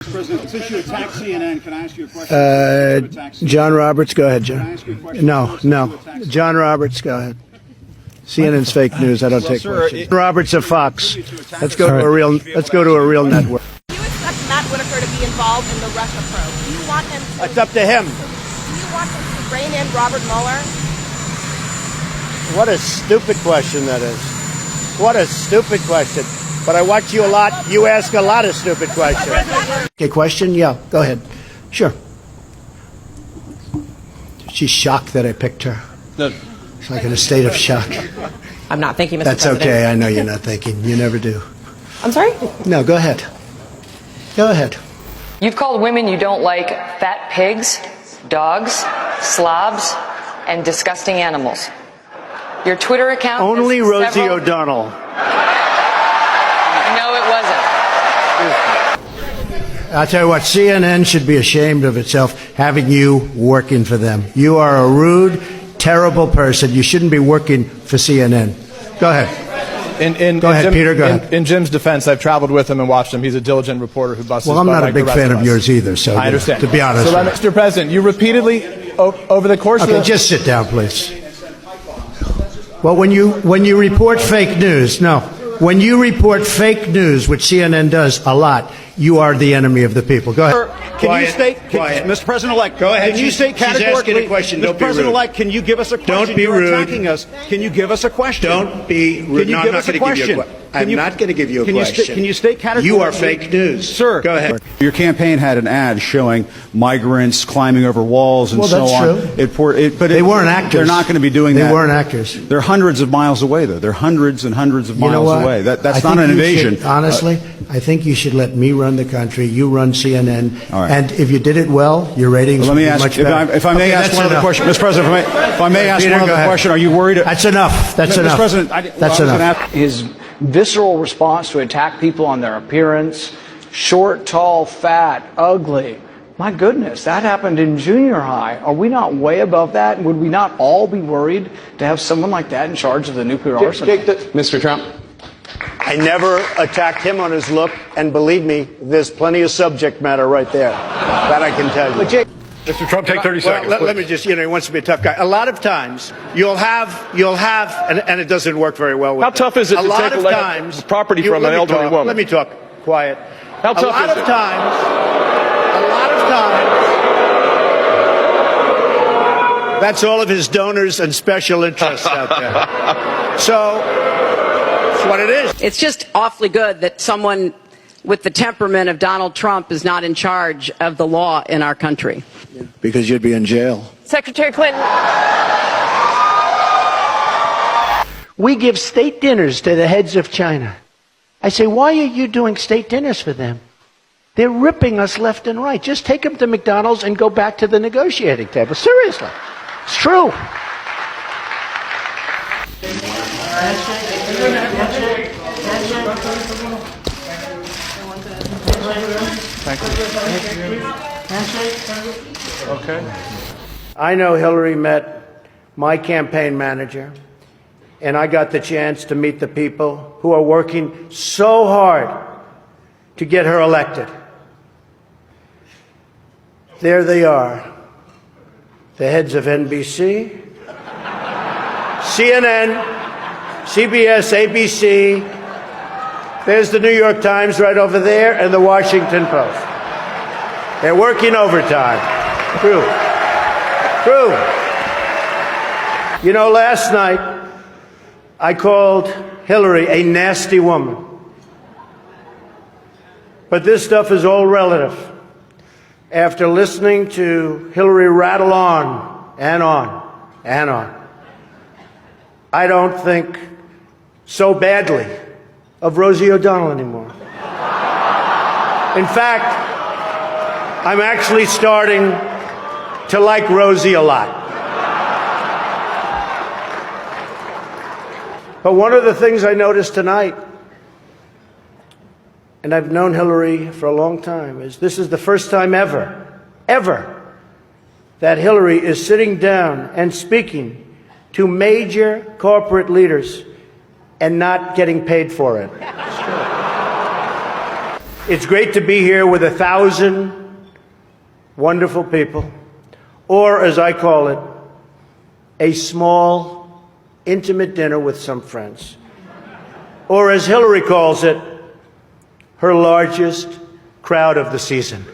President, since you attacked CNN, can I ask you a question? John Roberts, go ahead, John. Can I ask you a question? No. John Roberts, go ahead. CNN's fake news. I don't take questions. Roberts of Fox. Let's go to a real. Let's go to a real network. Do you expect Matt Whitaker to be involved in the Russia probe? Do you want him to? It's up to him. Do you want him to rein in Robert Mueller? What a stupid question that is. What a stupid question. But I watch you a lot. You ask a lot of stupid questions. Okay, question? Yeah, go ahead. Sure. She's shocked that I picked her. No. It's like in a state of shock. I'm not thinking, Mr. That's President. okay. I know you're not thinking. You never do. I'm sorry? No, go ahead. Go ahead. You've called women you don't like fat pigs, dogs, slobs, and disgusting animals. Your Twitter account... Only has Rosie several... O'Donnell. No, it wasn't. I'll tell you what, CNN should be ashamed of itself having you working for them. You are a rude, terrible person. You shouldn't be working for CNN. Go ahead. Go ahead, Peter, go ahead. In Jim's defense, I've traveled with him and watched him. He's a diligent reporter who busts his Well, I'm butt not a like big the rest fan of us. yours either, so I understand. to be honest. So, Mr. President, you repeatedly, over the course of Okay, the... just sit down, please. Well, when you report fake news, when you report fake news, which CNN does a lot, you are the enemy of the people. Go ahead. Can you state, Mr. President-elect, Go ahead. Can you state She's categorically, asking a question. Don't Mr. be rude. President-elect, can you give us a question? Don't be You're rude. attacking us. Can you give us a question? Don't be rude. Can you No, give I'm us not a going to give you a question? question. I'm not going to give you a Can question. you state categorically? You are fake news. Sir. Go ahead. Your campaign had an ad showing migrants climbing over walls and Well, so that's on. true. But They weren't actors. They're not going to be doing They that. weren't actors. They're hundreds of miles away, though. They're hundreds and hundreds of You know miles what? away. That's I not think an you invasion. should, honestly, I think you should let me run the country. You run CNN. All right. And if you did it well, your ratings Let would me be ask, much if better. I may Okay, ask that's one other enough. question, Mr. President. If I may ask Peter, one go other ahead. question, are you worried? That's enough. That's Mr. enough. President, That's enough. His visceral response to attack people on their appearance, short, tall, fat, ugly. My goodness, that happened in junior high. Are we not way above that? Would we not all be worried to have someone like that in charge of the nuclear arsenal? Mr. Trump. I never attacked him on his look, and believe me, there's plenty of subject matter right there. That I can tell you. Mr. Trump, take 30 seconds. Let me just, he wants to be a tough guy. A lot of times, you'll have, and it doesn't work very well with How tough is it to take property from an elderly woman? Let me talk. Quiet. How tough is it? A lot of times, that's all of his donors and special interests out there. So, it's what it is. It's just awfully good that someone with the temperament of Donald Trump is not in charge of the law in our country. Because you'd be in jail. Secretary Clinton... We give state dinners to the heads of China. I say, why are you doing state dinners for them? They're ripping us left and right. Just take them to McDonald's and go back to the negotiating table. Seriously. It's true. Okay. I know Hillary met my campaign manager, and I got the chance to meet the people who are working so hard to get her elected. There they are, the heads of NBC, CNN, CBS, ABC. There's the New York Times right over there, and the Washington Post. They're working overtime. True. You know, last night, I called Hillary a nasty woman. But this stuff is all relative. After listening to Hillary rattle on and on and on, I don't think so badly of Rosie O'Donnell anymore. In fact, I'm actually starting to like Rosie a lot. But one of the things I noticed tonight, and I've known Hillary for a long time, is this is the first time ever, that Hillary is sitting down and speaking to major corporate leaders and not getting paid for it. It's great to be here with 1,000 wonderful people, or as I call it, a small, intimate dinner with some friends. Or as Hillary calls it, her largest crowd of the season.